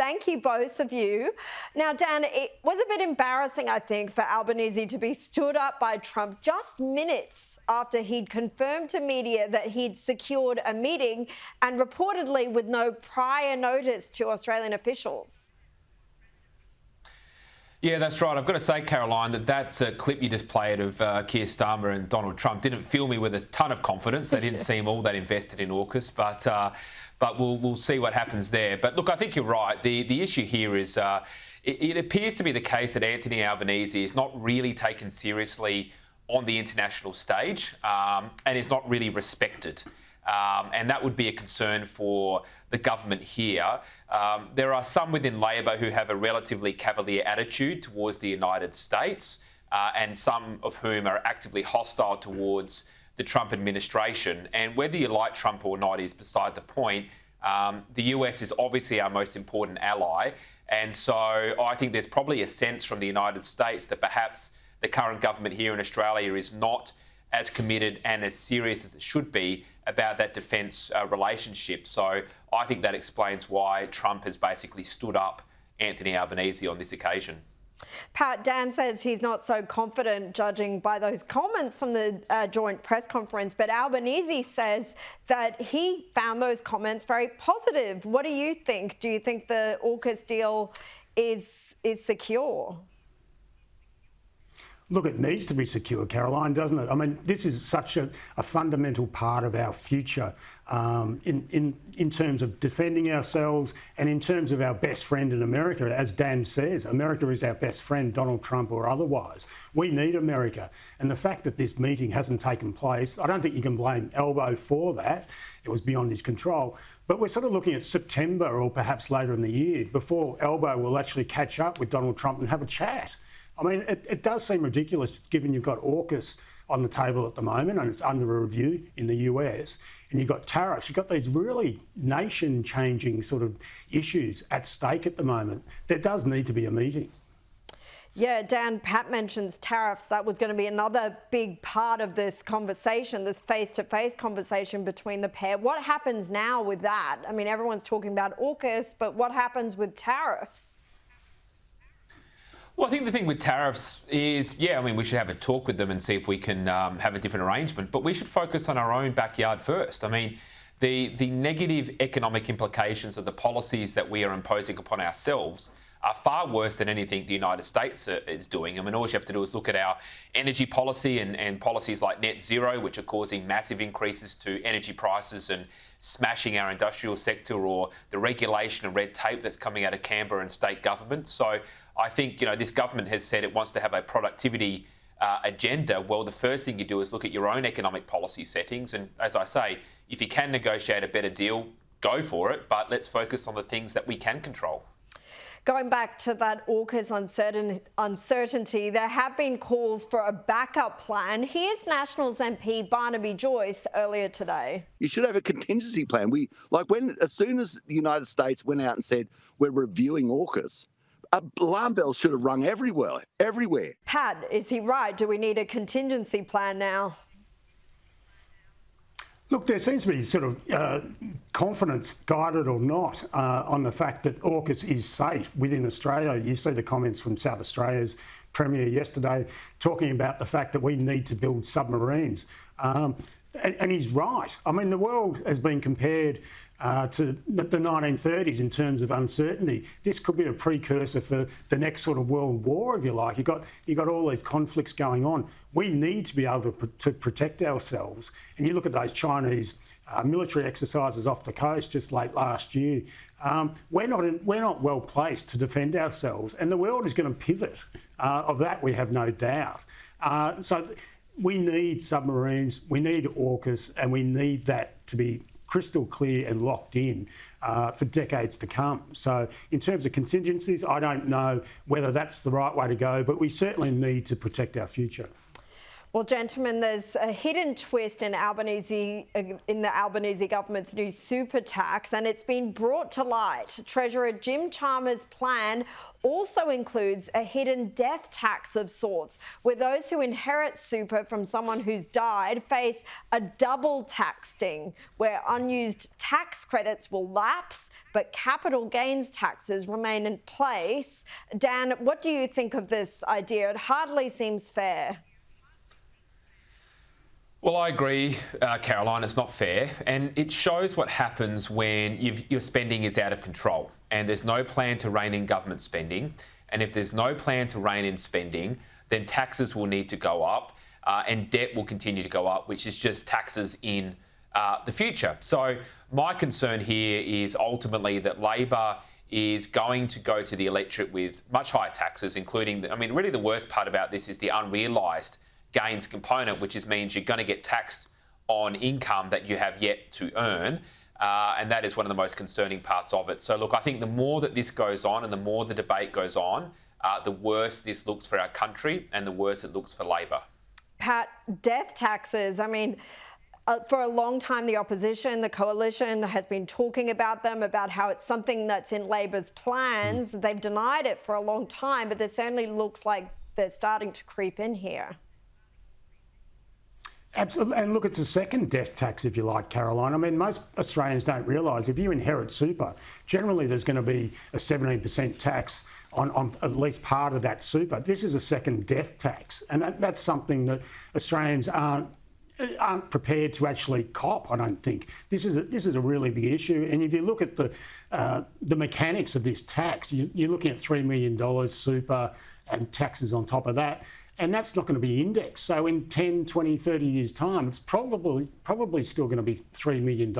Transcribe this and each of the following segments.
Thank you, both of you. Now, Dan, it was a bit embarrassing, I think, for Albanese to be stood up by Trump just minutes after he'd confirmed to media that he'd secured a meeting and reportedly with no prior notice to Australian officials. Yeah, that's right. I've got to say, Caroline, that clip you just played of Keir Starmer and Donald Trump didn't fill me with a ton of confidence. They didn't seem all that invested in Orcus, but we'll see what happens there. But look, I think you're right. The issue here is it appears to be the case that Anthony Albanese is not really taken seriously on the international stage and is not really respected. And that would be a concern for the government here. There are some within Labor who have a relatively cavalier attitude towards the United States, and some of whom are actively hostile towards the Trump administration. And whether you like Trump or not is beside the point. The US is obviously our most important ally. And so I think there's probably a sense from the United States that perhaps the current government here in Australia is not as committed and as serious as it should be about that defence relationship. So I think that explains why Trump has basically stood up Anthony Albanese on this occasion. Pat, Dan says he's not so confident judging by those comments from the joint press conference, but Albanese says that he found those comments very positive. What do you think? Do you think the Orcus deal is secure? Look, it needs to be secure, Caroline, doesn't it? I mean, this is such a fundamental part of our future in terms of defending ourselves and in terms of our best friend in America. As Dan says, America is our best friend, Donald Trump or otherwise. We need America. And the fact that this meeting hasn't taken place, I don't think you can blame Albo for that. It was beyond his control. But we're sort of looking at September or perhaps later in the year before Albo will actually catch up with Donald Trump and have a chat. I mean, it does seem ridiculous given you've got Orcus on the table at the moment and it's under a review in the US, and you've got tariffs. You've got these really nation-changing sort of issues at stake at the moment. There does need to be a meeting. Yeah, Dan, Pat mentions tariffs. That was going to be another big part of this conversation, this face-to-face conversation between the pair. What happens now with that? I mean, everyone's talking about Orcus, but what happens with tariffs? Well, I think the thing with tariffs is, yeah, I mean, we should have a talk with them and see if we can have a different arrangement, but we should focus on our own backyard first. I mean, the negative economic implications of the policies that we are imposing upon ourselves are far worse than anything the United States is doing. I mean, all you have to do is look at our energy policy and policies like net zero, which are causing massive increases to energy prices and smashing our industrial sector, or the regulation and red tape that's coming out of Canberra and state governments. So I think, this government has said it wants to have a productivity agenda. Well, the first thing you do is look at your own economic policy settings. And as I say, if you can negotiate a better deal, go for it. But let's focus on the things that we can control. Going back to that Orcus uncertainty, there have been calls for a backup plan. Here's Nationals MP Barnaby Joyce earlier today. You should have a contingency plan. As soon as the United States went out and said we're reviewing Orcus, alarm bells should have rung everywhere. Pat, is he right? Do we need a contingency plan now? Look, there seems to be sort of confidence, guided or not, on the fact that Orcus is safe within Australia. You see the comments from South Australia's Premier yesterday talking about the fact that we need to build submarines. And he's right. I mean, the world has been compared to the 1930s in terms of uncertainty. This could be a precursor for the next sort of world war, if you like. You've got all these conflicts going on. We need to be able to protect ourselves. And you look at those Chinese military exercises off the coast just late last year. We're not well placed to defend ourselves, and the world is going to pivot. Of that, we have no doubt. So we need submarines, we need Orcus, and we need that to be crystal clear and locked in for decades to come. So in terms of contingencies, I don't know whether that's the right way to go, but we certainly need to protect our future. Well, gentlemen, there's a hidden twist in the Albanese government's new super tax, and it's been brought to light. Treasurer Jim Chalmers' plan also includes a hidden death tax of sorts, where those who inherit super from someone who's died face a double tax sting, where unused tax credits will lapse, but capital gains taxes remain in place. Dan, what do you think of this idea? It hardly seems fair. Well, I agree, Caroline, it's not fair. And it shows what happens when your spending is out of control and there's no plan to rein in government spending. And if there's no plan to rein in spending, then taxes will need to go up and debt will continue to go up, which is just taxes in the future. So my concern here is ultimately that Labor is going to go to the electorate with much higher taxes, including, really the worst part about this is the unrealised gains component, which means you're going to get taxed on income that you have yet to earn. And that is one of the most concerning parts of it. So look, I think the more that this goes on and the more the debate goes on, the worse this looks for our country and the worse it looks for Labor. Pat, death taxes, for a long time, the opposition, the coalition has been talking about them, about how it's something that's in Labor's plans. They've denied it for a long time, but this certainly looks like they're starting to creep in here. Absolutely. And look, it's a second death tax, if you like, Caroline. Most Australians don't realise if you inherit super, generally there's going to be a 17% tax on at least part of that super. This is a second death tax. And that's something that Australians aren't prepared to actually cop, I don't think. This is a really big issue. And if you look at the mechanics of this tax, you're looking at $3 million super and taxes on top of that. And that's not going to be indexed. So in 10, 20, 30 years' time, it's probably still going to be $3 million,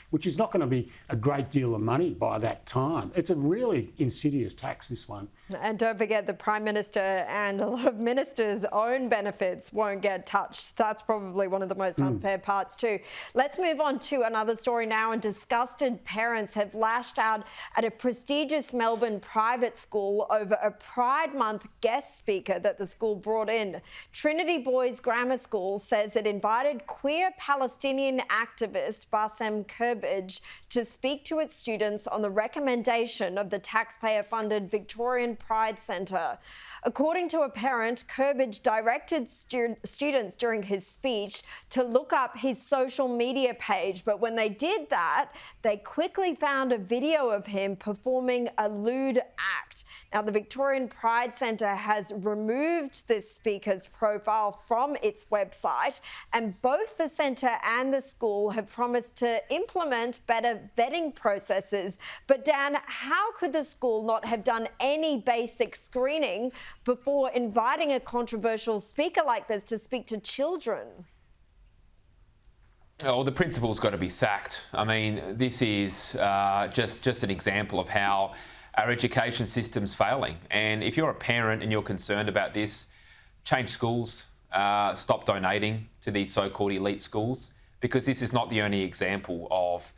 which is not going to be a great deal of money by that time. It's a really insidious tax, this one. And don't forget the Prime Minister and a lot of ministers' own benefits won't get touched. That's probably one of the most unfair parts too. Let's move on to another story now. And disgusted parents have lashed out at a prestigious Melbourne private school over a Pride Month guest speaker that the school brought in. Trinity Boys Grammar School says it invited queer Palestinian activist Bassem Kurbaj to speak to its students on the recommendation of the taxpayer-funded Victorian Pride Centre. According to a parent, Kurbaj directed students during his speech to look up his social media page, but when they did that, they quickly found a video of him performing a lewd act. Now, the Victorian Pride Centre has removed this speaker's profile from its website, and both the centre and the school have promised to implement better vetting processes. But Dan, how could the school not have done any basic screening before inviting a controversial speaker like this to speak to children? Oh, the principal's got to be sacked. This is just an example of how our education system's failing. And if you're a parent and you're concerned about this, change schools, stop donating to these so-called elite schools, because this is not the only example of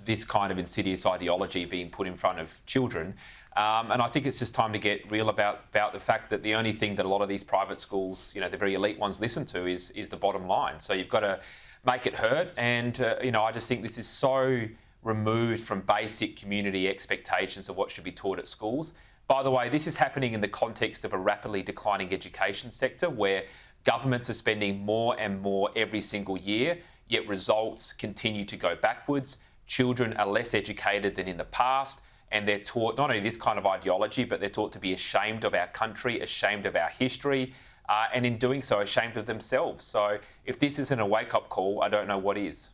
this kind of insidious ideology being put in front of children. And I think it's just time to get real about the fact that the only thing that a lot of these private schools, the very elite ones, listen to is the bottom line. So you've got to make it hurt. And, I just think this is so removed from basic community expectations of what should be taught at schools. By the way, this is happening in the context of a rapidly declining education sector where governments are spending more and more every single year, yet results continue to go backwards. Children are less educated than in the past, and they're taught not only this kind of ideology, but they're taught to be ashamed of our country, ashamed of our history, and in doing so, ashamed of themselves. So if this isn't a wake-up call, I don't know what is.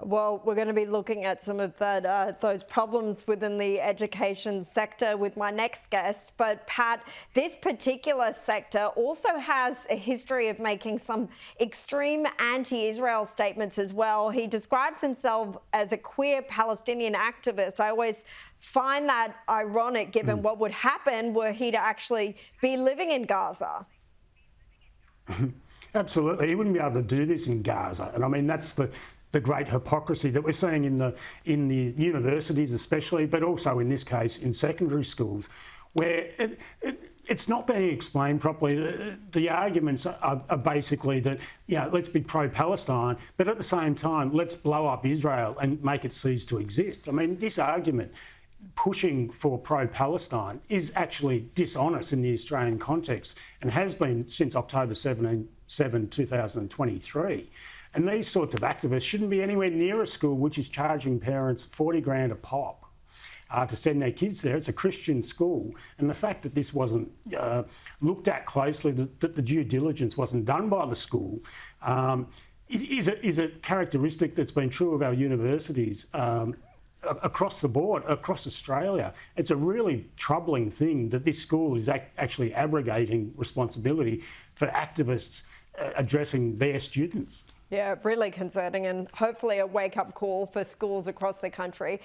Well, we're going to be looking at some of those problems within the education sector with my next guest. But Pat, this particular sector also has a history of making some extreme anti-Israel statements as well. He describes himself as a queer Palestinian activist. I always find that ironic given what would happen were he to actually be living in Gaza. Absolutely. He wouldn't be able to do this in Gaza. And that's the great hypocrisy that we're seeing in the universities especially, but also in this case in secondary schools, where it's not being explained properly. The arguments are basically that, let's be pro-Palestine, but at the same time, let's blow up Israel and make it cease to exist. I mean, this argument pushing for pro-Palestine is actually dishonest in the Australian context and has been since October 7, 2023. And these sorts of activists shouldn't be anywhere near a school which is charging parents 40 grand a pop to send their kids there. It's a Christian school. And the fact that this wasn't looked at closely, that the due diligence wasn't done by the school, is a characteristic that's been true of our universities across the board, across Australia. It's a really troubling thing that this school is actually abrogating responsibility for activists addressing their students. Yeah, really concerning, and hopefully a wake-up call for schools across the country.